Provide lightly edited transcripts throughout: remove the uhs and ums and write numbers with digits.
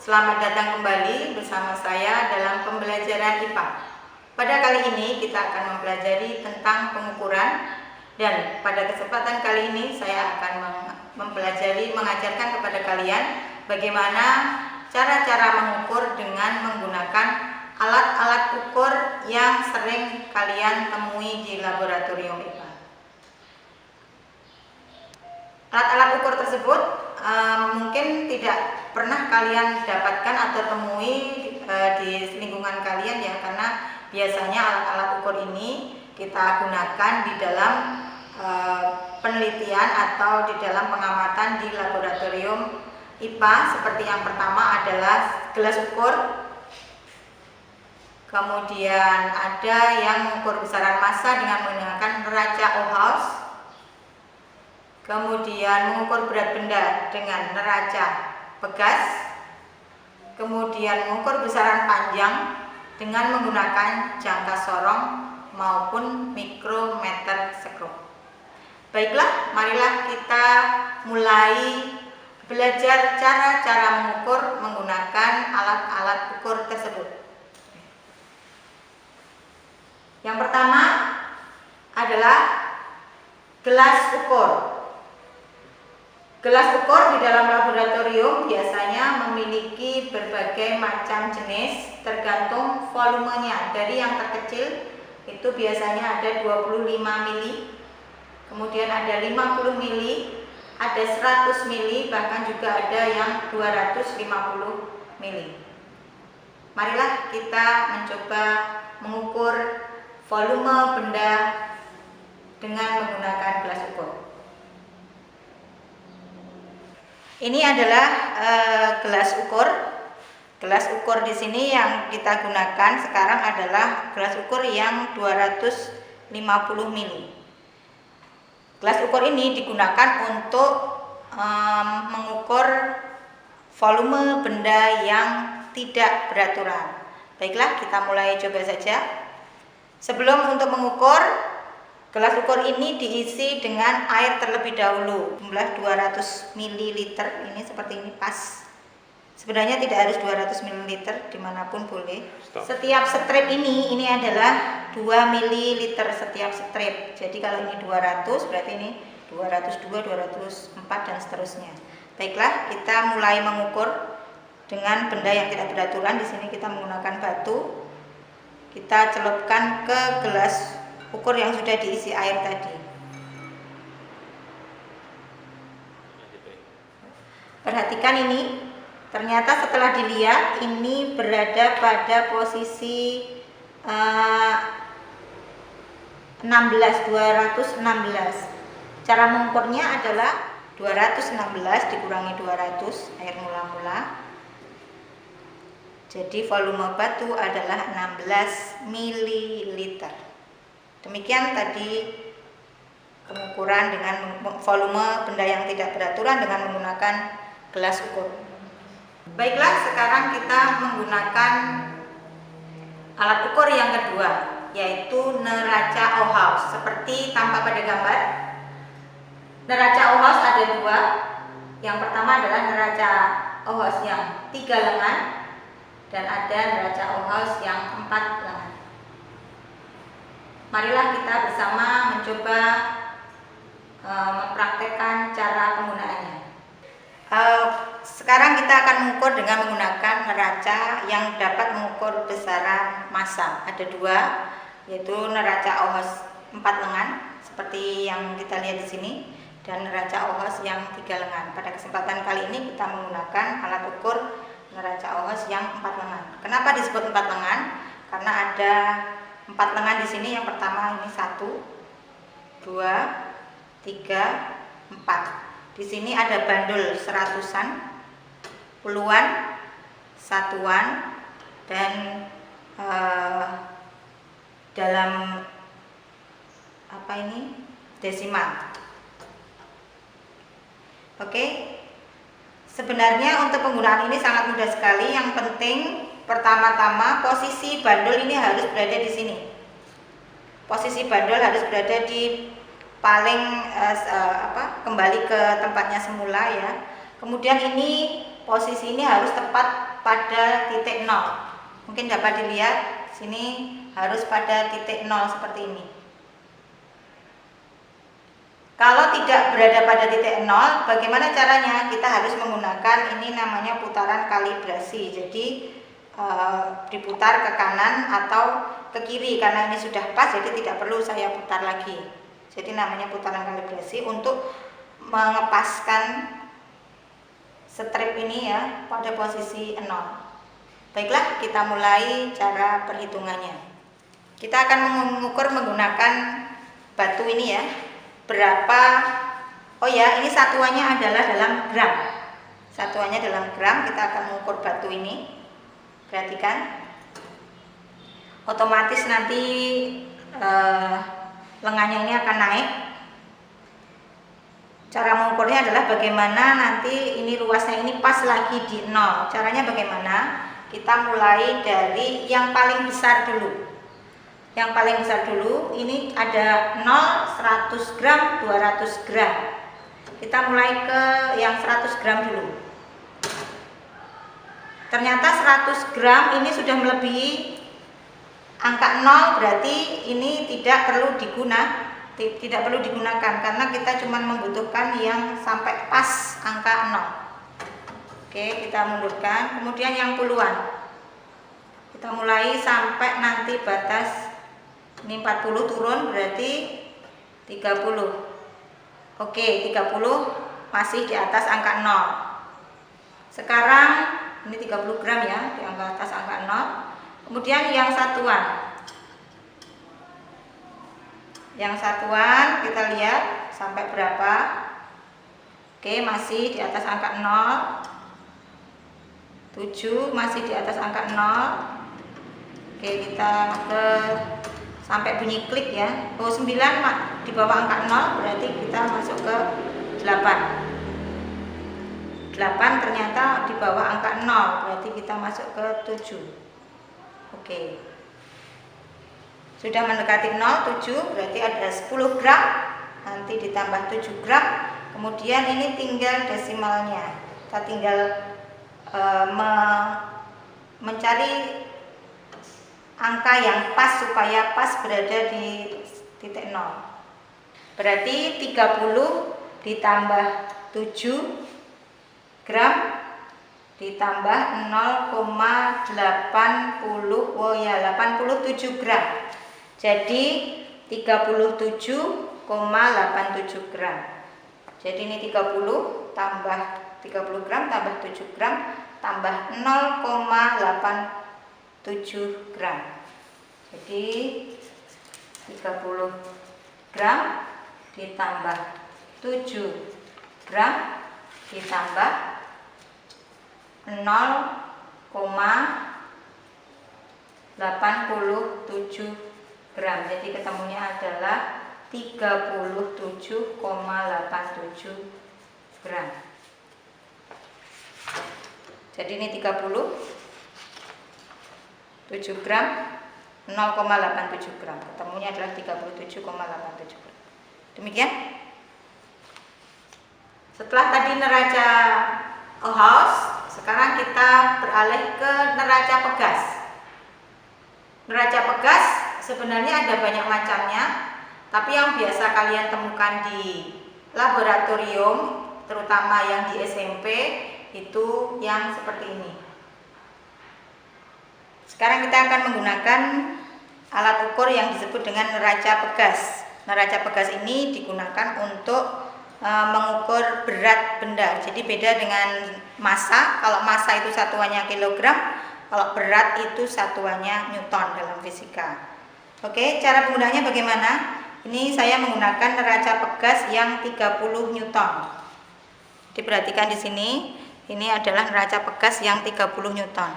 Selamat datang kembali bersama saya dalam pembelajaran IPA. Pada kali ini kita akan mempelajari tentang pengukuran, dan pada kesempatan kali ini saya akan mengajarkan kepada kalian bagaimana cara-cara mengukur dengan menggunakan alat-alat ukur yang sering kalian temui di laboratorium IPA. Alat-alat ukur tersebut mungkin tidak pernah kalian dapatkan atau temui di lingkungan kalian ya, karena biasanya alat-alat ukur ini kita gunakan di dalam penelitian atau di dalam pengamatan di laboratorium IPA. Seperti yang pertama adalah gelas ukur, kemudian ada yang mengukur besaran massa dengan menggunakan neraca Ohlson, kemudian mengukur berat benda dengan neraca Pegas, kemudian mengukur besaran panjang dengan menggunakan jangka sorong maupun mikrometer skop. Baiklah, marilah kita mulai belajar cara-cara mengukur menggunakan alat-alat ukur tersebut. Yang pertama adalah gelas ukur. Gelas ukur di dalam laboratorium biasanya memiliki berbagai macam jenis tergantung volumenya. Dari yang terkecil itu biasanya ada 25 mili, kemudian ada 50 mili, ada 100 mili, bahkan juga ada yang 250 mili. Marilah kita mencoba mengukur volume benda dengan menggunakan gelas ukur. Ini adalah gelas ukur. Gelas ukur di sini yang kita gunakan sekarang adalah gelas ukur yang 250 mili. Gelas ukur ini digunakan untuk mengukur volume benda yang tidak beraturan. Baiklah, kita mulai coba saja. Sebelum untuk mengukur, gelas ukur ini diisi dengan air terlebih dahulu, jumlah 200 ml. Ini seperti ini pas. Sebenarnya tidak harus 200 ml, dimanapun boleh. Setiap strip ini adalah 2 ml setiap strip. Jadi kalau ini 200, berarti ini 202, 204 dan seterusnya. Baiklah, kita mulai mengukur dengan benda yang tidak beraturan. Di sini kita menggunakan batu. Kita celupkan ke gelas ukur yang sudah diisi air tadi. Perhatikan ini, ternyata setelah dilihat ini berada pada posisi 216. Cara mengukurnya adalah 216 dikurangi 200 air mula-mula. Jadi volume batu adalah 16 ml. Demikian tadi pengukuran dengan volume benda yang tidak beraturan dengan menggunakan gelas ukur. Baiklah, sekarang kita menggunakan alat ukur yang kedua, yaitu neraca Ohlson. Seperti tampak pada gambar, neraca Ohlson ada dua. Yang pertama adalah neraca Ohlson yang 3 lengan, dan ada neraca Ohlson yang 4 lengan. Marilah kita bersama mencoba mempraktekkan cara penggunaannya. Sekarang kita akan mengukur dengan menggunakan neraca yang dapat mengukur besaran massa. Ada dua, yaitu neraca Ohlson 4 lengan seperti yang kita lihat di sini, dan neraca Ohlson yang 3 lengan. Pada kesempatan kali ini kita menggunakan alat ukur neraca Ohlson yang 4 lengan. Kenapa disebut 4 lengan? Karena ada 4 lengan di sini. Yang pertama ini 1, 2, 3, 4. Di sini ada bandul seratusan, puluhan, satuan, dan dalam desimal. Oke. Sebenarnya untuk penggunaan ini sangat mudah sekali. Yang penting pertama-tama posisi bandul ini harus berada di sini. Posisi bandul harus berada di paling kembali ke tempatnya semula ya. Kemudian ini posisi ini harus tepat pada titik 0. Mungkin dapat dilihat sini harus pada titik 0 seperti ini. Kalau tidak berada pada titik 0, bagaimana caranya? Kita harus menggunakan ini namanya putaran kalibrasi. Jadi diputar ke kanan atau ke kiri karena ini sudah pas, jadi tidak perlu saya putar lagi. Jadi namanya putaran kalibrasi untuk mengepaskan strip ini ya pada posisi 0. Baiklah, kita mulai cara perhitungannya. Kita akan mengukur menggunakan batu ini ya. Berapa? Oh ya, ini satuannya adalah dalam gram. Satuannya dalam gram. Kita akan mengukur batu ini. Perhatikan. Otomatis nanti lengannya ini akan naik. Cara mengukurnya adalah bagaimana nanti ini ruasnya ini pas lagi di 0. Caranya bagaimana? Kita mulai dari yang paling besar dulu. Yang paling besar dulu, ini ada 0, 100 gram, 200 gram. Kita mulai ke yang 100 gram dulu. Ternyata 100 gram ini sudah melebihi angka 0, berarti ini tidak perlu digunakan karena kita cuma membutuhkan yang sampai pas angka 0. Oke, kita mundurkan. Kemudian yang puluhan. Kita mulai sampai nanti batas ini 40 turun berarti 30. Oke, 30 masih di atas angka 0. Sekarang ini 30 gram ya, di atas angka 0. Kemudian yang satuan. Yang satuan kita lihat sampai berapa. Oke, masih di atas angka 0. 7 masih di atas angka 0. Oke, kita ke sampai bunyi klik ya. Oh, 9 di bawah angka 0 berarti kita masuk ke 8. 8 ternyata di bawah angka 0 berarti kita masuk ke 7. Oke. Sudah mendekati 0, 7 berarti ada 10 gram. Nanti ditambah 7 gram. Kemudian ini tinggal desimalnya. Kita tinggal mencari angka yang pas supaya pas berada di titik 0. Berarti 30 ditambah 7 gram ditambah 0,80, oh ya 87 gram. Jadi 37,87 gram. Jadi ini 30 tambah 30 gram tambah 7 gram tambah 0,87 gram. Jadi 30 gram ditambah 7 gram ditambah 0,87 gram. Jadi ketemunya adalah 37,87 gram. Jadi ini 7 gram 0,87 gram. Ketemunya adalah 37,87 gram. Demikian. Setelah tadi neraca Ohaus, sekarang kita beralih ke neraca pegas. Neraca pegas sebenarnya ada banyak macamnya, tapi yang biasa kalian temukan di laboratorium, terutama yang di SMP, itu yang seperti ini. Sekarang kita akan menggunakan alat ukur yang disebut dengan neraca pegas. Neraca pegas ini digunakan untuk mengukur berat benda. Jadi beda dengan massa. Kalau massa itu satuannya kilogram, kalau berat itu satuannya newton dalam fisika. Oke, cara penggunaannya bagaimana? Ini saya menggunakan neraca pegas yang 30 newton. Diperhatikan di sini, ini adalah neraca pegas yang 30 newton.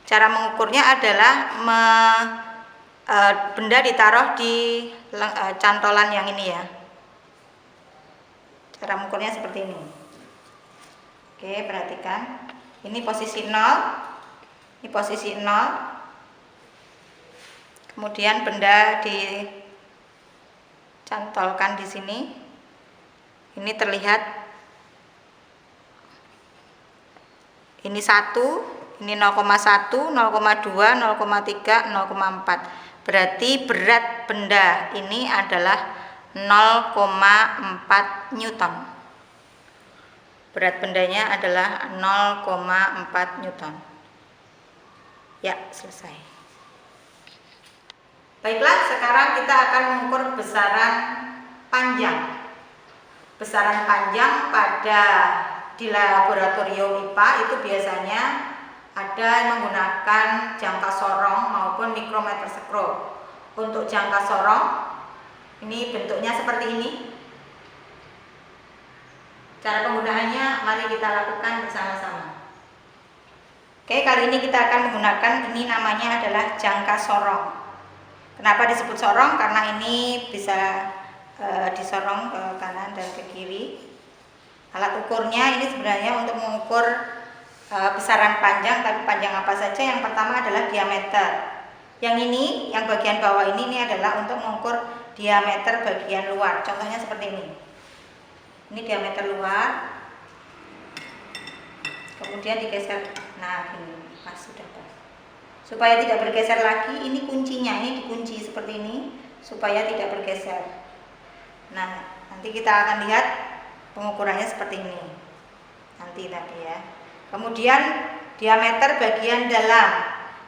Cara mengukurnya adalah benda ditaruh di cantolan yang ini ya. Cara mengukurnya seperti ini. Oke, perhatikan. Ini posisi 0. Ini posisi 0. Kemudian benda dicantolkan di sini. Ini terlihat Ini 1, ini 0,1, 0,2, 0,3, 0,4. Berarti berat benda ini adalah 0,4 Newton. Berat bendanya adalah 0,4 Newton. Ya, selesai. Baiklah, sekarang kita akan mengukur besaran panjang. Besaran panjang di laboratorium IPA itu biasanya ada menggunakan jangka sorong maupun mikrometer skro. Untuk jangka sorong, ini bentuknya seperti ini. Cara penggunaannya mari kita lakukan bersama-sama. Oke, kali ini kita akan menggunakan, ini namanya adalah jangka sorong. Kenapa disebut sorong? Karena ini bisa disorong ke kanan dan ke kiri. Alat ukurnya ini sebenarnya untuk mengukur besaran panjang, tapi panjang apa saja. Yang pertama adalah diameter. Yang ini, yang bagian bawah ini adalah untuk mengukur diameter bagian luar. Contohnya seperti ini. Ini diameter luar. Kemudian digeser. Nah, ini pas, sudah pas. Supaya tidak bergeser lagi, ini kuncinya, ini dikunci seperti ini supaya tidak bergeser. Nah, nanti kita akan lihat pengukurannya seperti ini. Nanti ya. Kemudian diameter bagian dalam.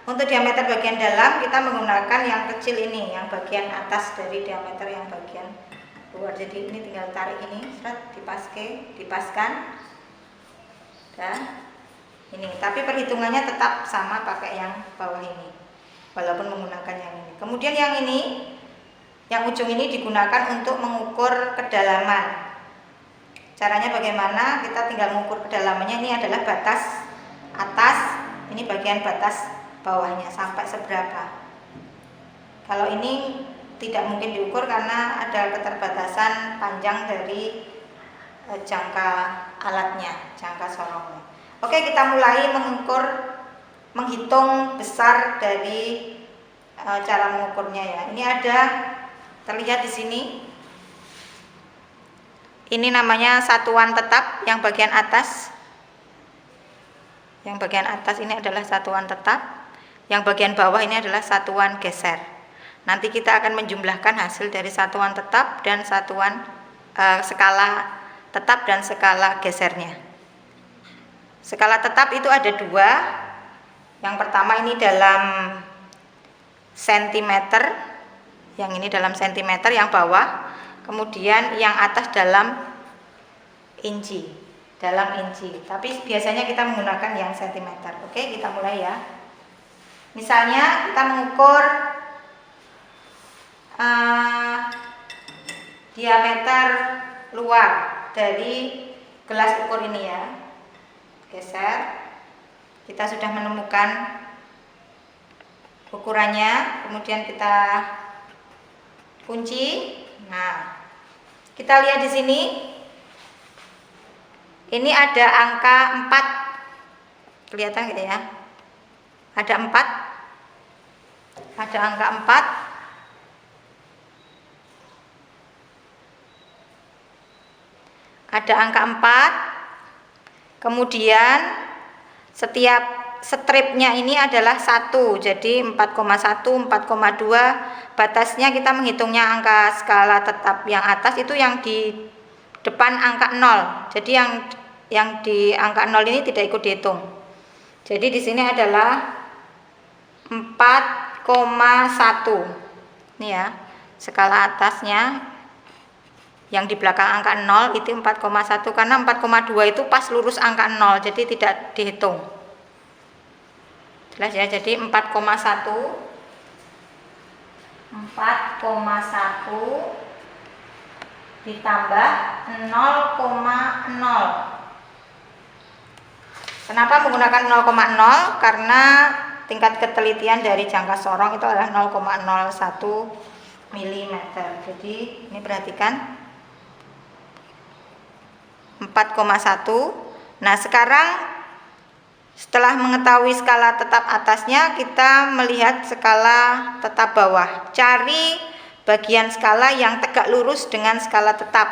Untuk diameter bagian dalam kita menggunakan yang kecil ini, yang bagian atas dari diameter yang bagian luar. Jadi ini tinggal tarik ini, dipaskan. Dan ini, tapi perhitungannya tetap sama pakai yang bawah ini, walaupun menggunakan yang ini. Kemudian yang ini, yang ujung ini digunakan untuk mengukur kedalaman. Caranya bagaimana? Kita tinggal mengukur kedalamannya. Ini adalah batas atas, ini bagian batas bawahnya sampai seberapa. Kalau ini tidak mungkin diukur karena ada keterbatasan panjang dari jangka alatnya, jangka sorongnya. Oke, kita mulai menghitung besar dari cara mengukurnya ya. Ini ada terlihat di sini. Ini namanya satuan tetap yang bagian atas. Yang bagian atas ini adalah satuan tetap. Yang bagian bawah ini adalah satuan geser. Nanti kita akan menjumlahkan hasil dari satuan tetap dan satuan skala tetap dan skala gesernya. Skala tetap itu ada dua. Yang pertama ini dalam sentimeter, yang ini dalam sentimeter, yang bawah. Kemudian yang atas dalam inci, tapi biasanya kita menggunakan yang sentimeter. Oke, kita mulai ya. Misalnya kita mengukur diameter luar dari gelas ukur ini ya. Geser. Kita sudah menemukan ukurannya, kemudian kita kunci. Nah, kita lihat di sini. Ini ada angka 4. Kelihatan gitu ya. Ada 4. Ada angka 4. Ada angka 4. Kemudian setiap stripnya ini adalah 1. Jadi 4,1, 4,2. Batasnya kita menghitungnya angka skala tetap yang atas itu yang di depan angka 0. Jadi yang di angka 0 ini tidak ikut dihitung. Jadi di sini adalah 4,1. Ini ya, skala atasnya yang di belakang angka 0 itu 4,1 karena 4,2 itu pas lurus angka 0, jadi tidak dihitung. Jelas ya, jadi 4,1 ditambah 0,0. Kenapa menggunakan 0,0? Karena tingkat ketelitian dari jangka sorong itu adalah 0,01 mm. Jadi ini perhatikan 4,1. Nah, sekarang setelah mengetahui skala tetap atasnya, kita melihat skala tetap bawah. Cari bagian skala yang tegak lurus dengan skala tetap.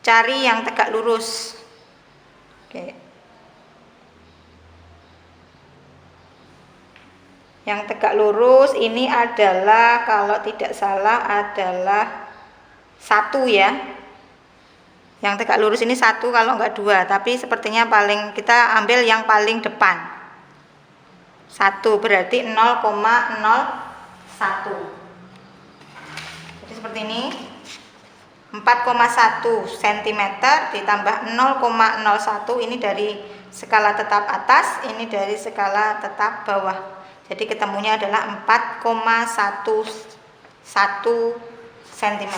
Cari yang tegak lurus. Oke. Yang tegak lurus ini adalah kalau tidak salah adalah 1 ya. Yang tegak lurus ini 1 kalau enggak 2, tapi sepertinya paling kita ambil yang paling depan. 1 berarti 0,01. Jadi seperti ini. 4,1 cm ditambah 0,01 ini dari skala tetap atas, ini dari skala tetap bawah. Jadi ketemunya adalah 4,11 cm.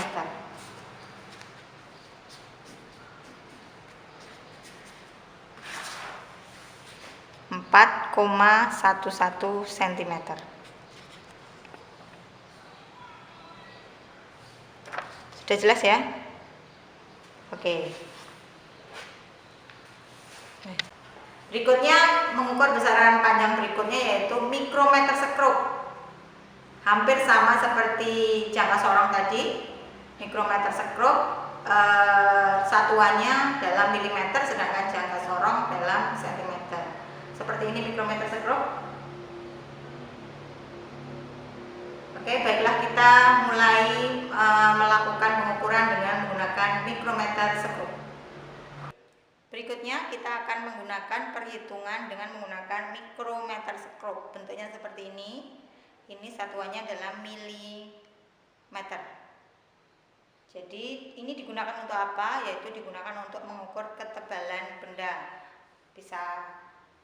Sudah jelas ya? Oke. Berikutnya mengukur besaran panjang berikutnya yaitu mikrometer sekrup. Hampir sama seperti jangka sorong tadi. Mikrometer sekrup satuannya dalam milimeter, sedangkan jangka sorong dalam sentimeter. Seperti ini mikrometer sekrup. Oke, baiklah kita mulai melakukan pengukuran dengan menggunakan mikrometer sekrup. Berikutnya kita akan menggunakan perhitungan dengan menggunakan mikrometer sekrup. Bentuknya seperti ini. Ini satuannya dalam milimeter. Jadi ini digunakan untuk apa? Yaitu digunakan untuk mengukur ketebalan benda. Bisa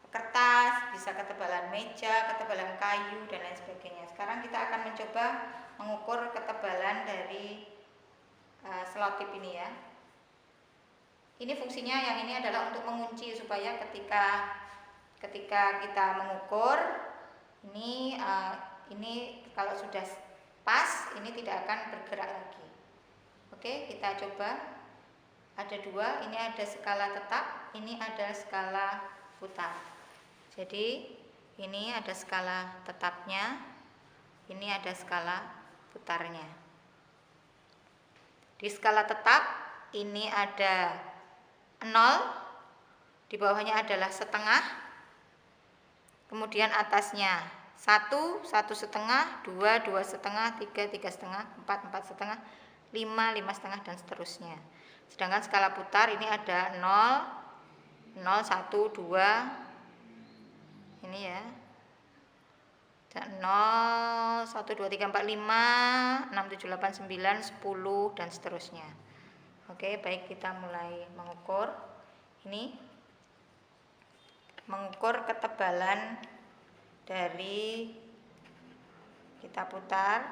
kertas, bisa ketebalan meja, ketebalan kayu, dan lain sebagainya. Sekarang kita akan mencoba mengukur ketebalan dari selotip ini ya. Ini fungsinya, yang ini adalah untuk mengunci supaya ketika kita mengukur ini kalau sudah pas ini tidak akan bergerak lagi. Oke, kita coba. Ada 2, ini ada skala tetap, ini ada skala putar. Jadi ini ada skala tetapnya, ini ada skala putarnya. Di skala tetap ini ada 0, di bawahnya adalah setengah, kemudian atasnya 1, 1,5, 2, 2,5, 3, 3,5, 4, 4,5, 5, 5,5, dan seterusnya. Sedangkan skala putar ini ada 0, 0, 1, 2, ini ya, 0, 1, 2, 3, 4, 5, 6, 7, 8, 9, 10, dan seterusnya. Oke, baik, kita mulai mengukur. Ini mengukur ketebalan dari, kita putar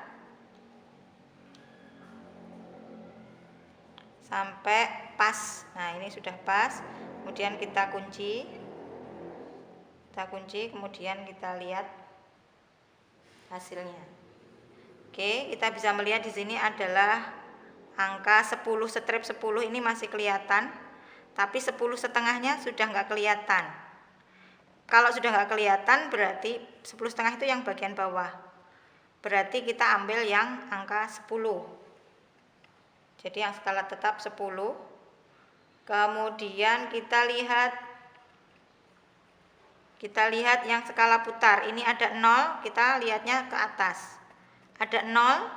sampai pas. Nah, ini sudah pas. Kemudian kita kunci. Kemudian kita lihat hasilnya. Oke, kita bisa melihat di sini adalah angka 10, strip 10 ini masih kelihatan, tapi 10 setengahnya sudah nggak kelihatan. Kalau sudah nggak kelihatan berarti 10 setengah itu yang bagian bawah. Berarti kita ambil yang angka 10. Jadi yang skala tetap 10. Kemudian kita lihat yang skala putar. Ini ada 0, kita lihatnya ke atas. Ada 0,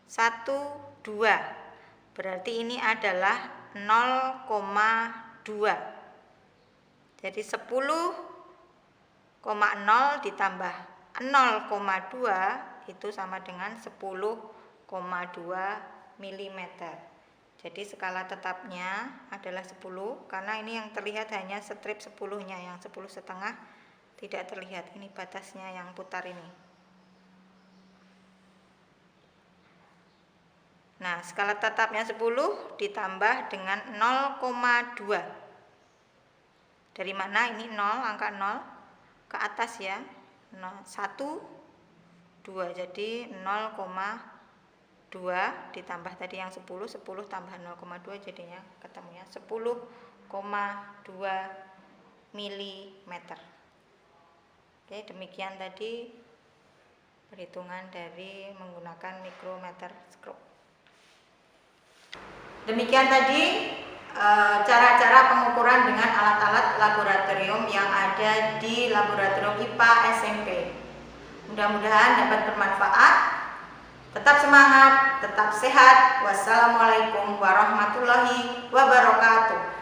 1, 2. Berarti ini adalah 0,2. Jadi 10,0 ditambah 0,2 itu sama dengan 10,2 mm. Jadi skala tetapnya adalah 10, karena ini yang terlihat hanya strip 10-nya, yang 10 setengah tidak terlihat. Ini batasnya yang putar ini. Nah, skala tetapnya 10 ditambah dengan 0,2. Dari mana ini 0, angka 0 ke atas ya. 1, 2. Jadi 0,2 ditambah tadi yang 10 tambah 0,2 jadinya ketemunya 10,2 mm. Oke, demikian tadi perhitungan dari menggunakan mikrometer sekrup. Demikian tadi cara-cara pengukuran dengan alat-alat laboratorium yang ada di laboratorium IPA SMP. Mudah-mudahan dapat bermanfaat. Tetap semangat, tetap sehat. Wassalamualaikum warahmatullahi wabarakatuh.